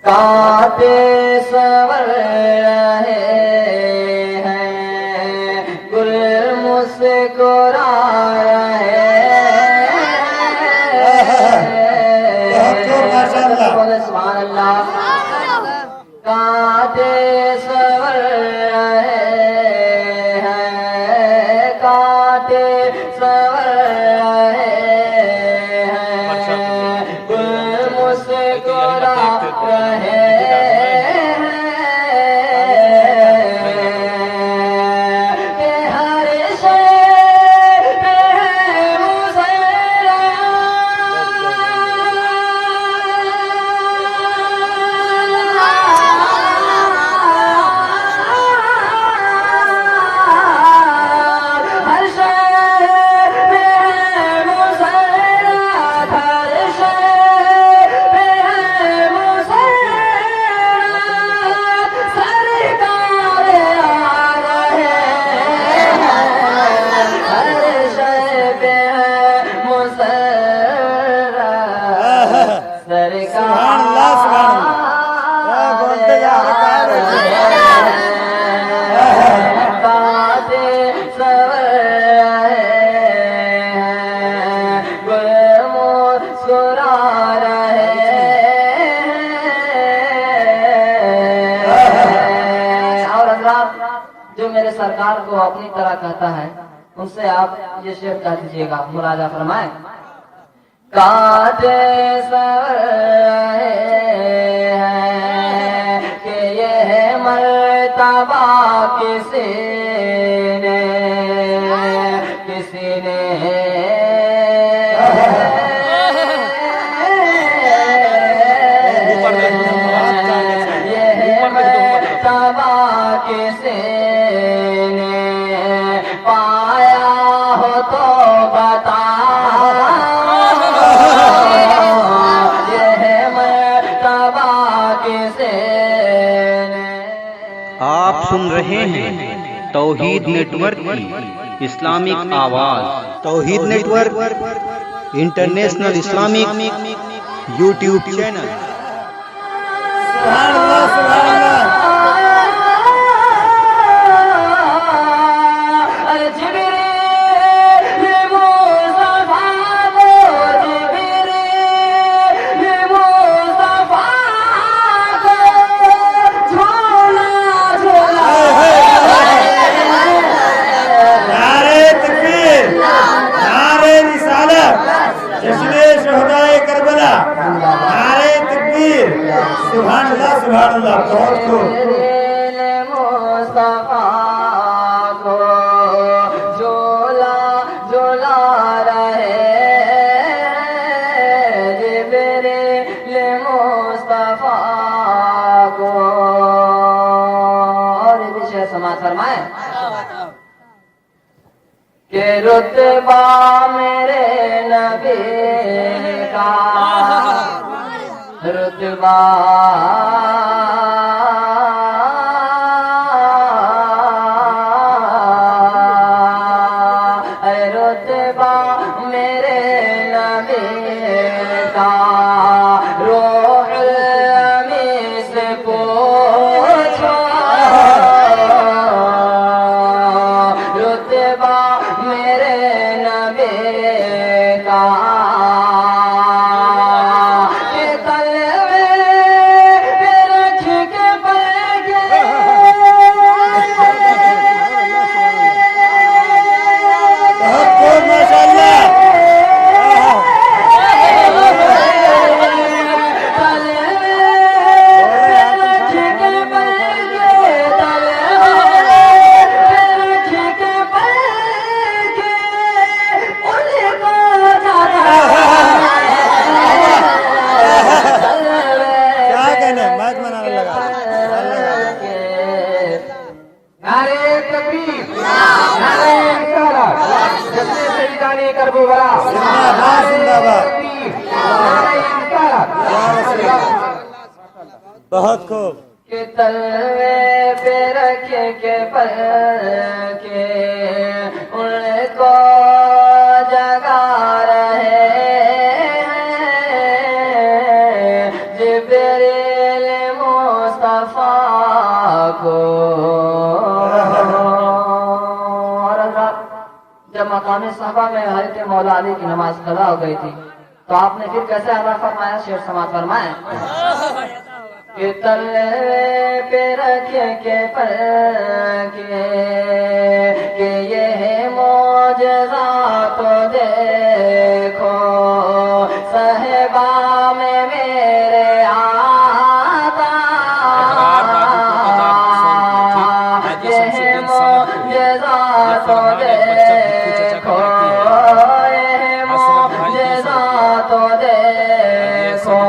کاتے سور رہے ہیں گل مسکرا رہے سبحان اللہ کاتے سور رہے ہیں کاتے سور رہے ہیں گل مسکرا رہے جو میرے سرکار کو اپنی طرح کہتا ہے ان سے آپ یہ شعر کہہ دیجیے گا، مراجعہ فرمائیں۔ کاتے سور رہے ہیں کہ یہ مرتبہ کسی نے کسی نے پایا ہو تو بتا، یہ مرتبہ کسی نے۔ آپ سن رہے ہیں توحید نیٹ ورک کی اسلامک آواز۔ توحید network international Islamic YouTube channel. سبحان اللہ سبحان اللہ۔ سبحان اللہ سبحان اللہ۔ بہت خوب۔ مصطفیٰ کو جولا رہے جبریل مصطفیٰ کو، اور یہ بھی شعر سماعت فرمائیں کہ رتبہ میرے نبی کا رتبہ رتبہ میرے نبی کا روح الامین سے پوچھو، رتبہ میرے نبی کا بہت خوب۔ کہ تلوے پہ رکھ کے پر کے ان کو جگا رہے ہیں کو اور حضرات جب مقام صحابہ میں حضرت مولا علی کی نماز قضا ہو گئی تھی تو آپ نے پھر کیسے ادا فرمایا؟ شعر سماعت فرمائیں کہ تلے پہ رکھ کے پر کہ یہ معجزہ تو دیکھو صحبہ میں میرے آقا یہ معجزہ تو دیکھو یہ معجزہ تو دیکھو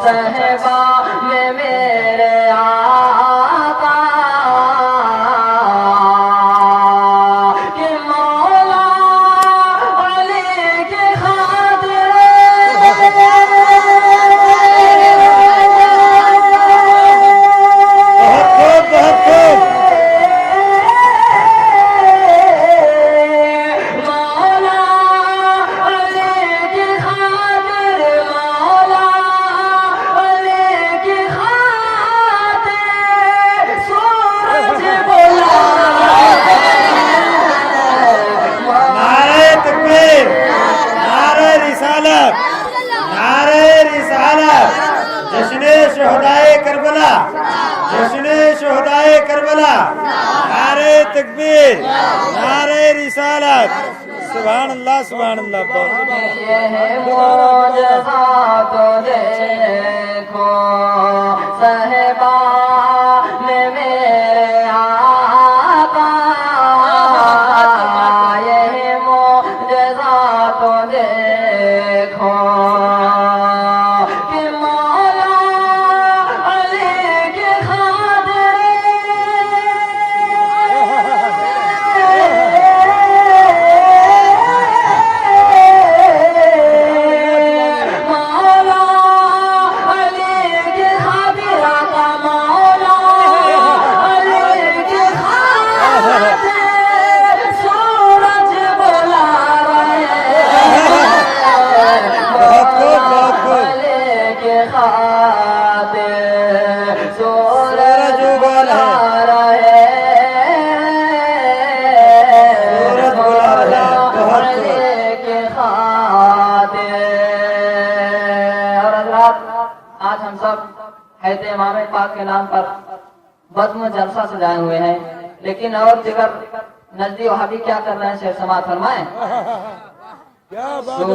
صحبہ میں میرے آقا کہ مولا علی کی خاطر بہت خوب مولا علی کی خاطر مولا علی کی خاطر سورج بلا نعرہ تکبیر نعرہ رسالت نعرہ رسالت جشن شہدائے کربلا جشن شہدائے کربلا نعرہ تکبیر نعرہ رسالت سبحان اللہ بہت یہ معجزہ تو دیکھو صحبہ میں میرے آقا یہ معجزہ تو دیکھو کہ مولا علی کی مولا علی کی خاطر آقا مولا علی کی خاطر سورج بلا رہے بہت خوب علی کی خاطر سورج بلا رہے سورج بلا رہے بہت خوب علی کی خاطر اور حضرات آج ہم سب حضرت امام پاک کے نام پر بزم جلسہ سجائے ہوئے ہیں لیکن اور جگر نجدی وہابی کیا کر رہے ہیں؟ شعر سماعت فرمائیں کیا بات سورج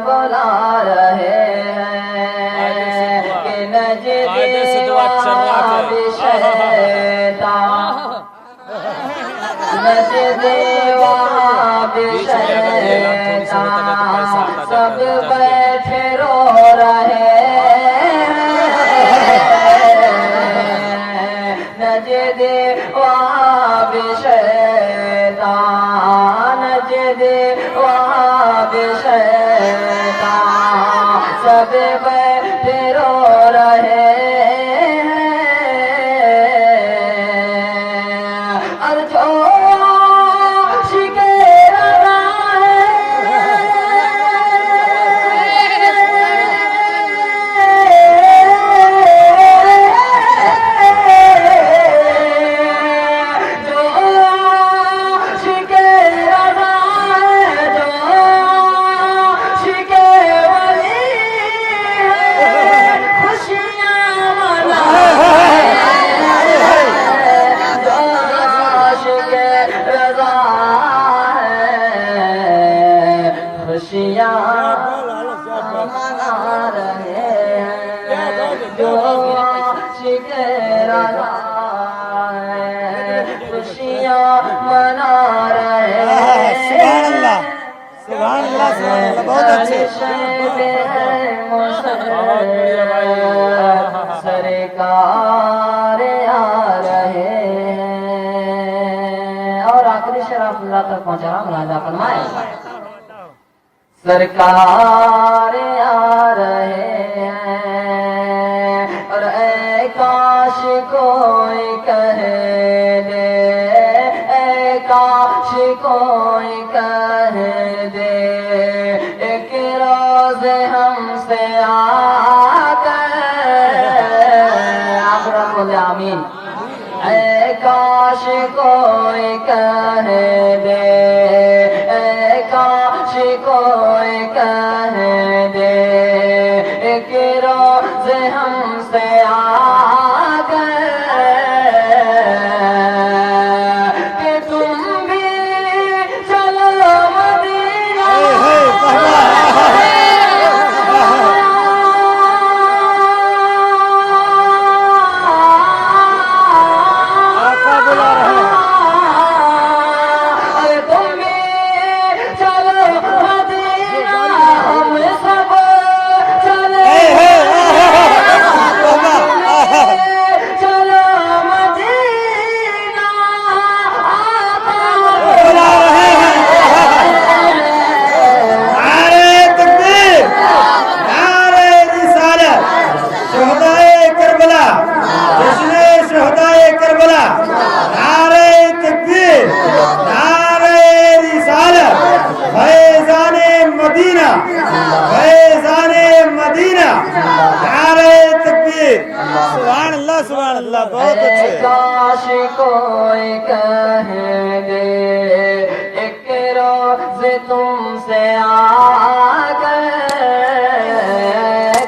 بلا رہے ہیں کہ نجدی وہابی شیطان نجدی وہابی شیطان سب بیٹھے رو رہے نجدی وہابی شیطان نجدی وہابی شیطان سب بیٹھے رو رہے اور جو شکر خوشیاں منا رہے سبحان اللہ بہت اچھے سرکار آ رہے ہیں اور آخری شرف اللہ تک پہنچا رہا ملاحظہ فرمائے سرکار آ رہے ہیں اور اے کاش کوئی کہہ دے اے کاش کوئی کہہ دے ایک روز ہم سے آ کر آخر بولے آمین کہہ دے، اے کاش کوئی کہہ دے کہ روز ہم سے آ گئے، کہ تم بھی چلو مدینہ۔ آقا بلا رہے ہیں۔ ارے تم بھی چلو مدینہ، ہم سب چلے چلو مدینہ، بلا رہے ہیں۔ نعرہ تکبیر، نعرہ رسالت، شہدائے کربلا، جشن شہدائے کربلا، نعرہ تکبیر، نعرہ رسالت، فیضان مدینہ، فیضان مدینہ، نعرہ تکبیر۔ سبحان اللہ، سبحان اللہ، بہت اچھے۔ کاش کوئی کہہ دے ایک روز تم سے آ گئے،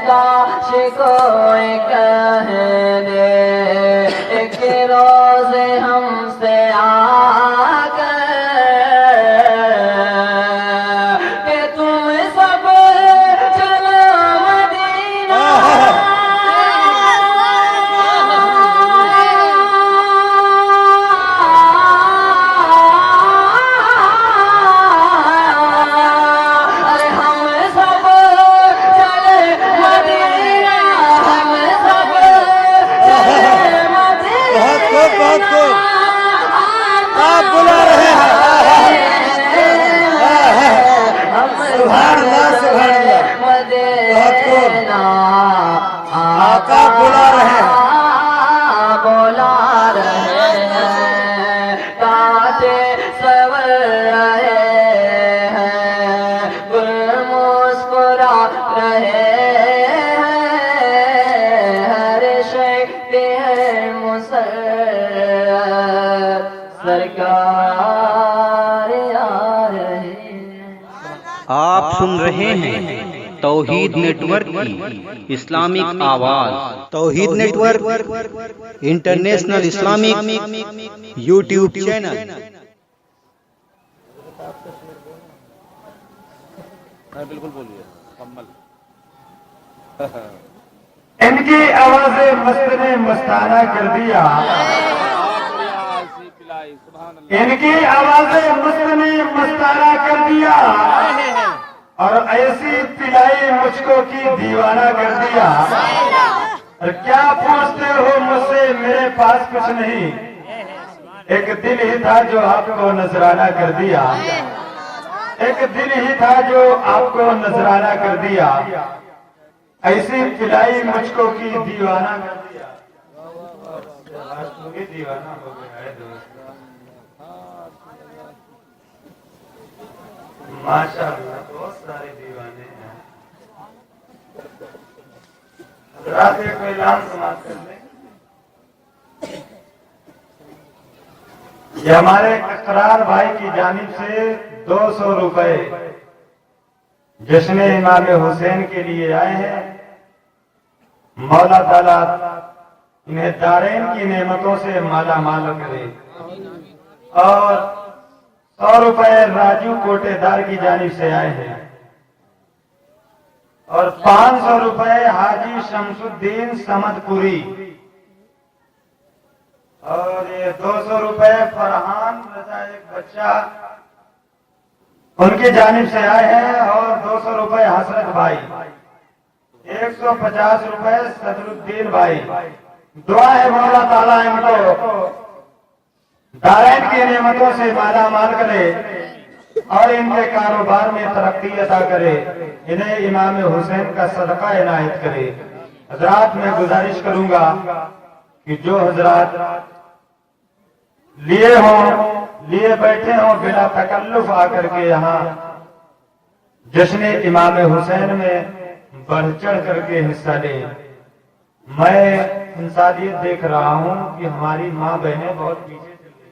کاش کوئی کہہ دے ایک روز ہم سے آ گئے، کہ تم سب چلو مدینہ۔ ارے ہم سب چلے مدینہ، ہم سب چلے مدینہ۔ بہت خوب، بہت خوب، آپ بلا رہے ہیں۔ سبحان اللہ، سبحان اللہ، بہت خوب، آقا بلا رہے ہیں۔ بولا رہے ہیں، کاٹے سور رہے ہیں، گل مسکرا رہے ہیں، ہر شے پہ ہے مسرت، سرکار آ رہے ہیں۔ آپ سن رہے ہیں توحید نیٹ ورک کی اسلامک آواز۔ توحید network international Islamic YouTube channel. ان کی آوازیں مست نے مستانہ کر دیا، ان کی آوازیں مست نے مستانہ کر دیا، اور ایسی پلائی مجھ کو کی دیوانہ کر دیا۔ اور کیا پوچھتے ہو مجھ سے، میرے پاس کچھ نہیں، ایک دل ہی تھا جو آپ کو نذرانہ کر دیا، ایک دل ہی تھا جو آپ کو نذرانہ کر دیا، ایسی پلائی مجھ کو کی دیوانہ کر دیا۔ دیوانہ ہو گیا ہے دوست، ماشاء اللہ بہت سارے دیوانے ہیں۔ حضرات ایک اعلان سماعت کر لیں۔ یہ ہمارے اقرار بھائی کی جانب سے 200 روپے جشن امام حسین کے لیے آئے ہیں۔ مولا تعالیٰ انہیں دارین کی نعمتوں سے مالا مال کرے، اور 100 روپے راجو کوٹے دار کی جانب سے آئے ہیں، اور 500 روپے حاجی شمس الدین سمد پوری، اور یہ 200 روپے فرحان رضا ایک بچہ ان کی جانب سے آئے ہیں، اور 200 روپے حسرت بھائی، 150 روپے صدر الدین بھائی۔ دعا ہے مولا تعالیٰ ان کو دارین کی نعمتوں سے مالا مال کرے، اور ان کے کاروبار میں ترقی عطا کرے، انہیں امام حسین کا صدقہ عنایت کرے۔ حضرات میں گزارش کروں گا کہ جو حضرات لیے بیٹھے ہوں بلا تکلف آ کر کے یہاں جشن امام حسین میں بڑھ چڑھ کر کے حصہ لیں۔ میں انسانیت دیکھ رہا ہوں کہ ہماری ماں بہنیں بہت پیچھے چل گئی،